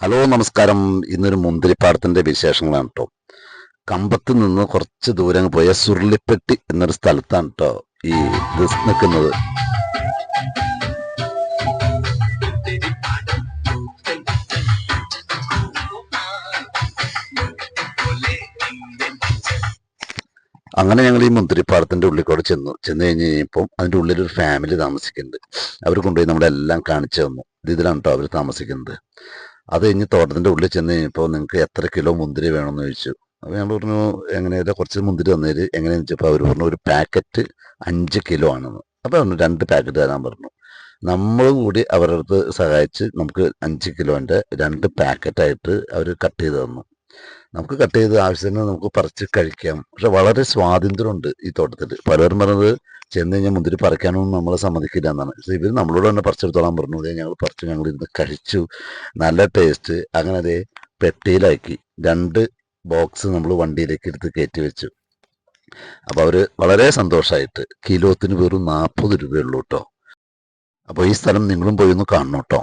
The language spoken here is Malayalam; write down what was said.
ഹലോ നമസ്കാരം. ഇന്നൊരു മുന്തിരിപ്പാടത്തിന്റെ വിശേഷങ്ങളാണ് കേട്ടോ. കമ്പത്ത് നിന്ന് കുറച്ച് ദൂരം പോയ സുരുളിപ്പെട്ടി എന്നൊരു സ്ഥലത്താണ് കേട്ടോ ഈ ഇത് നിൽക്കുന്നത്. അങ്ങനെ ഞങ്ങൾ ഈ മുന്തിരിപ്പാടത്തിന്റെ ഉള്ളിൽ കൂടെ ചെന്നു കഴിഞ്ഞ് കഴിഞ്ഞപ്പോൾ അതിന്റെ ഉള്ളിൽ ഒരു ഫാമിലി താമസിക്കുന്നുണ്ട്. അവർ കൊണ്ടുപോയി നമ്മളെല്ലാം കാണിച്ചു തന്നു. ഇതിലാണ് കേട്ടോ അവർ താമസിക്കുന്നത്. അത് കഴിഞ്ഞ് തോട്ടത്തിന്റെ ഉള്ളിൽ ചെന്ന് കഴിഞ്ഞപ്പോൾ നിങ്ങൾക്ക് എത്ര കിലോ മുന്തിരി വേണമെന്ന് ചോദിച്ചു. അപ്പോൾ ഞാൻ പറഞ്ഞു എങ്ങനെയല്ല കുറച്ച് മുന്തിരി തന്നേര് എങ്ങനെയാന്ന് വെച്ചപ്പോൾ അവർ പറഞ്ഞു ഒരു പാക്കറ്റ് 5 കിലോ ആണെന്ന്. അപ്പോൾ പറഞ്ഞു 2 പാക്കറ്റ് തരാൻ പറഞ്ഞു. നമ്മളും കൂടി അവരുടെ അടുത്ത് സഹായിച്ച് നമുക്ക് 5 കിലോന്റെ 2 പാക്കറ്റായിട്ട് അവർ കട്ട് ചെയ്ത് തന്നു. നമുക്ക് കട്ട് ചെയ്ത് ആവശ്യത്തിന് നമുക്ക് പറിച്ച് കഴിക്കാം. പക്ഷെ വളരെ സ്വാതന്ത്ര്യമുണ്ട് ഈ തോട്ടത്തിൽ. പലരും പറഞ്ഞത് ചെന്ന് കഴിഞ്ഞാൽ മുന്തിരി പറിക്കാനൊന്നും നമ്മളെ സമ്മതിക്കില്ല എന്നാണ്. പക്ഷെ ഇവർ നമ്മളോട് തന്നെ പറിച്ചെടുത്തോളാൻ പറഞ്ഞു. അതേ ഞങ്ങൾ പറിച്ചു, ഞങ്ങൾ ഇരുന്ന് കഴിച്ചു. നല്ല ടേസ്റ്റ്. അങ്ങനെ അതേ പെട്ടിയിലാക്കി 2 ബോക്സ് നമ്മൾ വണ്ടിയിലേക്ക് എടുത്ത് കയറ്റി വെച്ചു. അപ്പോൾ അവർ വളരെ സന്തോഷമായിട്ട് കിലോത്തിന് വെറും 40 രൂപയുള്ളൂ കേട്ടോ. അപ്പോൾ ഈ സ്ഥലം നിങ്ങളും പോയി ഒന്ന് കാണണം കേട്ടോ.